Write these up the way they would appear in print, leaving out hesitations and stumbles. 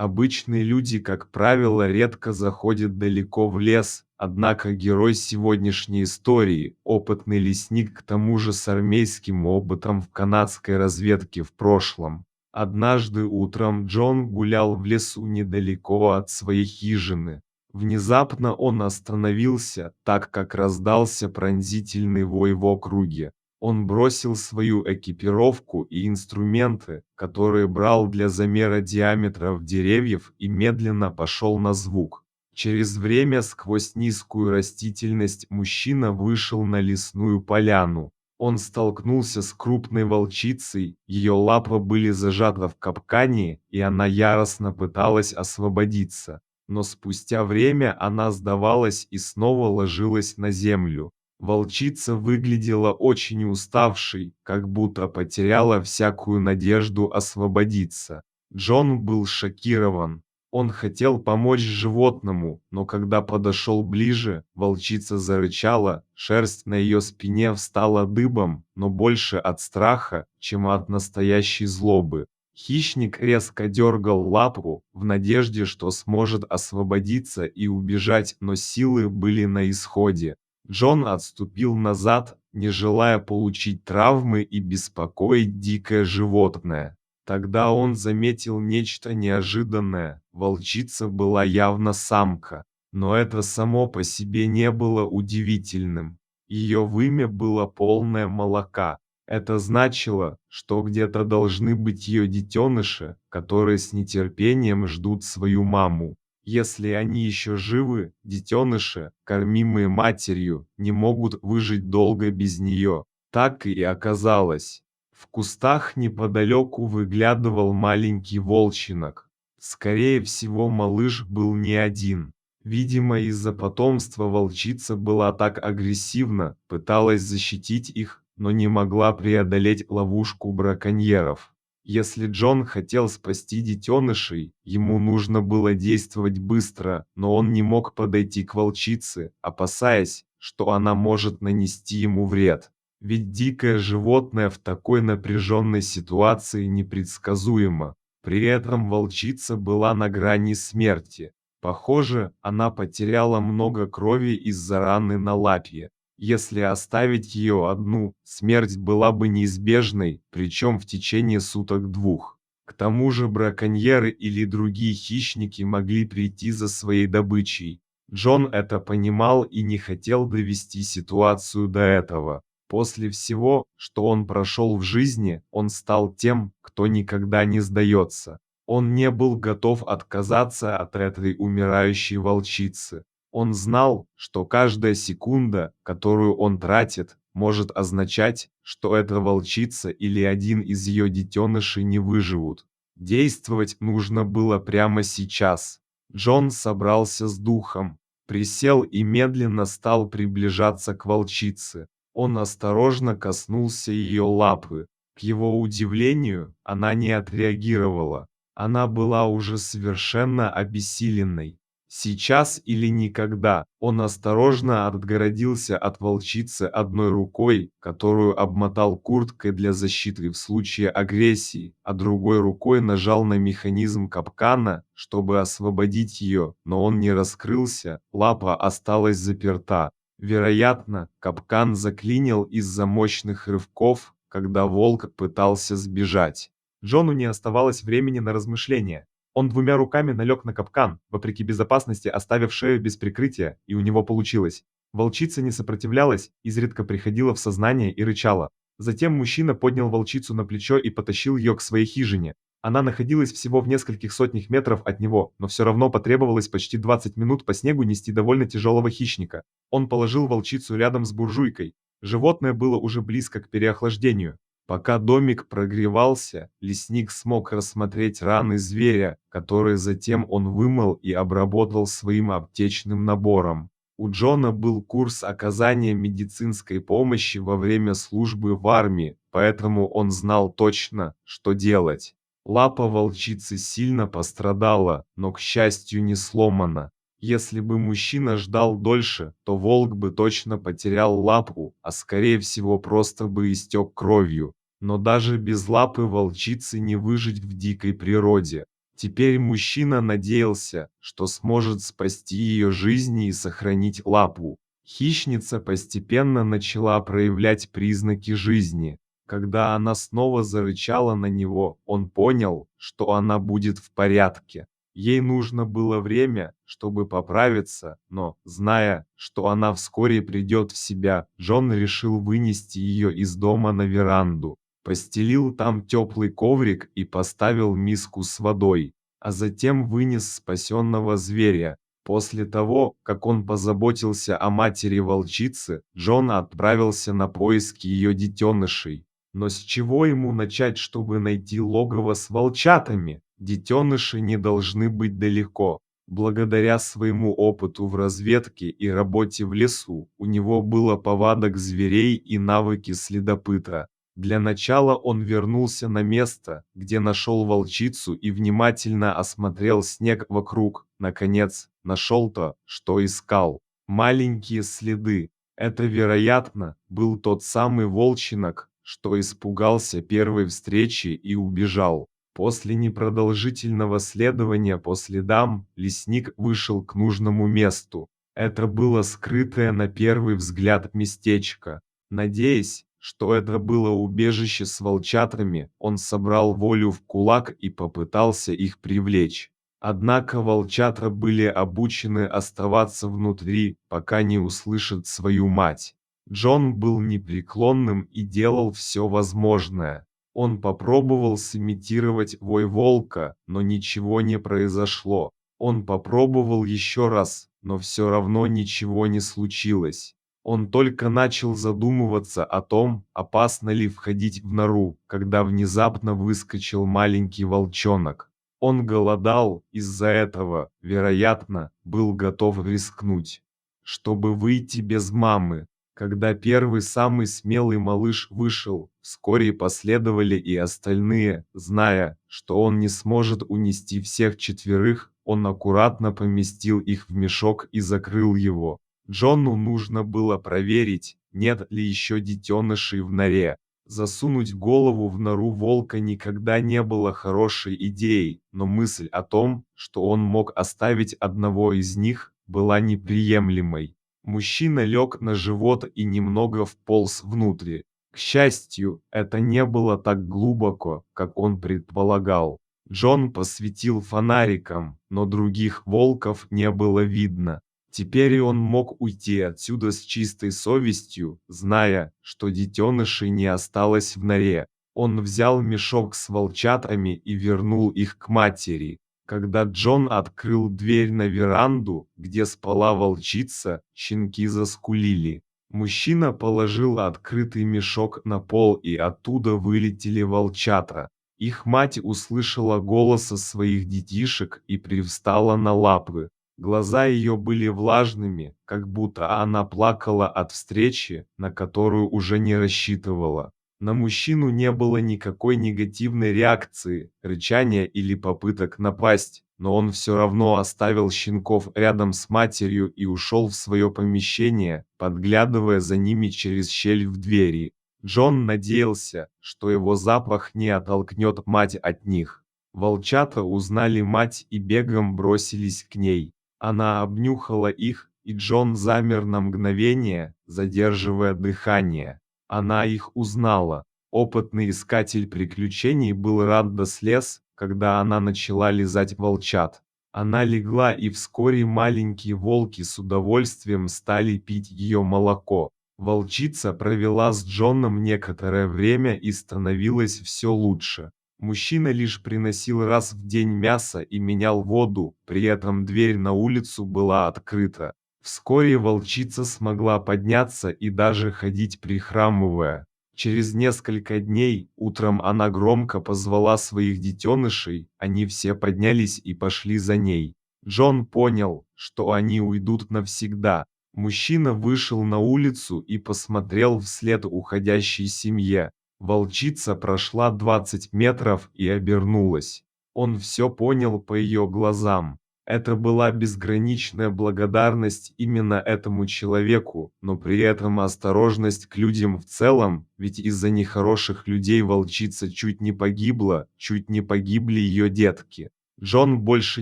Обычные люди, как правило, редко заходят далеко в лес, однако герой сегодняшней истории, опытный лесник, к тому же с армейским опытом в канадской разведке в прошлом. Однажды утром Джон гулял в лесу недалеко от своей хижины. Внезапно он остановился, так как раздался пронзительный вой в округе. Он бросил свою экипировку и инструменты, которые брал для замера диаметров деревьев, и медленно пошел на звук. Через время сквозь низкую растительность мужчина вышел на лесную поляну. Он столкнулся с крупной волчицей, ее лапы были зажаты в капкане, и она яростно пыталась освободиться. Но спустя время она сдавалась и снова ложилась на землю. Волчица выглядела очень уставшей, как будто потеряла всякую надежду освободиться. Джон был шокирован. Он хотел помочь животному, но когда подошел ближе, волчица зарычала, шерсть на ее спине встала дыбом, но больше от страха, чем от настоящей злобы. Хищник резко дергал лапу, в надежде, что сможет освободиться и убежать, но силы были на исходе. Джон отступил назад, не желая получить травмы и беспокоить дикое животное. Тогда он заметил нечто неожиданное. Волчица была явно самка, но это само по себе не было удивительным. Ее вымя было полное молока. Это значило, что где-то должны быть ее детеныши, которые с нетерпением ждут свою маму. Если они еще живы, детеныши, кормимые матерью, не могут выжить долго без нее. Так и оказалось. В кустах неподалеку выглядывал маленький волчинок. Скорее всего, малыш был не один. Видимо, из-за потомства волчица была так агрессивна, пыталась защитить их, но не могла преодолеть ловушку браконьеров. Если Джон хотел спасти детенышей, ему нужно было действовать быстро, но он не мог подойти к волчице, опасаясь, что она может нанести ему вред. Ведь дикое животное в такой напряженной ситуации непредсказуемо. При этом волчица была на грани смерти. Похоже, она потеряла много крови из-за раны на лапе. Если оставить ее одну, смерть была бы неизбежной, причем в течение суток-двух. К тому же браконьеры или другие хищники могли прийти за своей добычей. Джон это понимал и не хотел довести ситуацию до этого. После всего, что он прошел в жизни, он стал тем, кто никогда не сдается. Он не был готов отказаться от этой умирающей волчицы. Он знал, что каждая секунда, которую он тратит, может означать, что эта волчица или один из ее детенышей не выживут. Действовать нужно было прямо сейчас. Джон собрался с духом, присел и медленно стал приближаться к волчице. Он осторожно коснулся ее лапы. К его удивлению, она не отреагировала. Она была уже совершенно обессиленной. Сейчас или никогда он осторожно отгородился от волчицы одной рукой, которую обмотал курткой для защиты в случае агрессии, а другой рукой нажал на механизм капкана, чтобы освободить ее, но он не раскрылся, лапа осталась заперта. Вероятно, капкан заклинил из-за мощных рывков, когда волк пытался сбежать. Джону не оставалось времени на размышления. Он двумя руками налег на капкан, вопреки безопасности оставив шею без прикрытия, и у него получилось. Волчица не сопротивлялась, изредка приходила в сознание и рычала. Затем мужчина поднял волчицу на плечо и потащил ее к своей хижине. Она находилась всего в нескольких сотнях метров от него, но все равно потребовалось почти 20 минут по снегу нести довольно тяжелого хищника. Он положил волчицу рядом с буржуйкой. Животное было уже близко к переохлаждению. Пока домик прогревался, лесник смог рассмотреть раны зверя, которые затем он вымыл и обработал своим аптечным набором. У Джона был курс оказания медицинской помощи во время службы в армии, поэтому он знал точно, что делать. Лапа волчицы сильно пострадала, но, к счастью, не сломана. Если бы мужчина ждал дольше, то волк бы точно потерял лапу, а скорее всего просто бы истек кровью. Но даже без лапы волчицы не выжить в дикой природе. Теперь мужчина надеялся, что сможет спасти ее жизнь и сохранить лапу. Хищница постепенно начала проявлять признаки жизни. Когда она снова зарычала на него, он понял, что она будет в порядке. Ей нужно было время, чтобы поправиться, но, зная, что она вскоре придет в себя, Джон решил вынести ее из дома на веранду. Постелил там теплый коврик и поставил миску с водой, а затем вынес спасенного зверя. После того, как он позаботился о матери волчицы, Джон отправился на поиски ее детенышей. Но с чего ему начать, чтобы найти логово с волчатами? Детеныши не должны быть далеко. Благодаря своему опыту в разведке и работе в лесу, у него было повадок зверей и навыки следопыта. Для начала он вернулся на место, где нашел волчицу и внимательно осмотрел снег вокруг. Наконец, нашел то, что искал. Маленькие следы. Это, вероятно, был тот самый волчинок, что испугался первой встречи и убежал. После непродолжительного следования по следам, лесник вышел к нужному месту. Это было скрытое на первый взгляд местечко. Надеясь, что это было убежище с волчатами, он собрал волю в кулак и попытался их привлечь. Однако волчата были обучены оставаться внутри, пока не услышат свою мать. Джон был непреклонным и делал все возможное. Он попробовал сымитировать вой волка, но ничего не произошло. Он попробовал еще раз, но все равно ничего не случилось. Он только начал задумываться о том, опасно ли входить в нору, когда внезапно выскочил маленький волчонок. Он голодал, из-за этого, вероятно, был готов рискнуть, чтобы выйти без мамы. Когда первый самый смелый малыш вышел, вскоре последовали и остальные. Зная, что он не сможет унести всех четверых, он аккуратно поместил их в мешок и закрыл его. Джону нужно было проверить, нет ли еще детенышей в норе. Засунуть голову в нору волка никогда не было хорошей идеей, но мысль о том, что он мог оставить одного из них, была неприемлемой. Мужчина лег на живот и немного вполз внутрь. К счастью, это не было так глубоко, как он предполагал. Джон посветил фонариком, но других волков не было видно. Теперь он мог уйти отсюда с чистой совестью, зная, что детенышей не осталось в норе. Он взял мешок с волчатами и вернул их к матери. Когда Джон открыл дверь на веранду, где спала волчица, щенки заскулили. Мужчина положил открытый мешок на пол, и оттуда вылетели волчата. Их мать услышала голоса своих детишек и привстала на лапы. Глаза ее были влажными, как будто она плакала от встречи, на которую уже не рассчитывала. На мужчину не было никакой негативной реакции, рычания или попыток напасть, но он все равно оставил щенков рядом с матерью и ушел в свое помещение, подглядывая за ними через щель в двери. Джон надеялся, что его запах не оттолкнет мать от них. Волчата узнали мать и бегом бросились к ней. Она обнюхала их, и Джон замер на мгновение, задерживая дыхание. Она их узнала. Опытный искатель приключений был рад до слез, когда она начала лизать волчат. Она легла, и вскоре маленькие волки с удовольствием стали пить ее молоко. Волчица провела с Джоном некоторое время и становилось все лучше. Мужчина лишь приносил раз в день мясо и менял воду, при этом дверь на улицу была открыта. Вскоре волчица смогла подняться и даже ходить прихрамывая. Через несколько дней, утром она громко позвала своих детенышей, они все поднялись и пошли за ней. Джон понял, что они уйдут навсегда. Мужчина вышел на улицу и посмотрел вслед уходящей семье. Волчица прошла 20 метров и обернулась. Он все понял по ее глазам. Это была безграничная благодарность именно этому человеку, но при этом осторожность к людям в целом, ведь из-за нехороших людей волчица чуть не погибла, чуть не погибли ее детки. Джон больше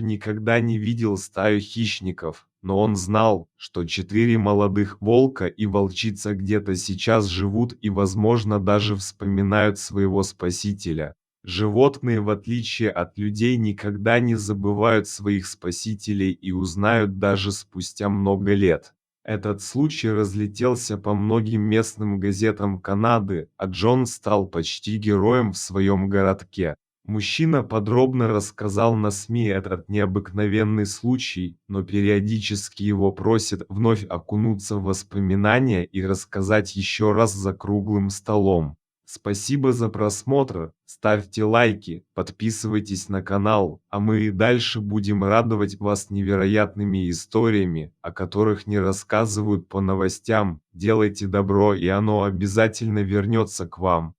никогда не видел стаю хищников, но он знал, что 4 молодых волка и волчица где-то сейчас живут и, возможно, даже вспоминают своего спасителя. Животные, в отличие от людей, никогда не забывают своих спасителей и узнают даже спустя много лет. Этот случай разлетелся по многим местным газетам Канады, а Джон стал почти героем в своем городке. Мужчина подробно рассказал на СМИ этот необыкновенный случай, но периодически его просят вновь окунуться в воспоминания и рассказать еще раз за круглым столом. Спасибо за просмотр, ставьте лайки, подписывайтесь на канал, а мы и дальше будем радовать вас невероятными историями, о которых не рассказывают по новостям. Делайте добро, и оно обязательно вернется к вам.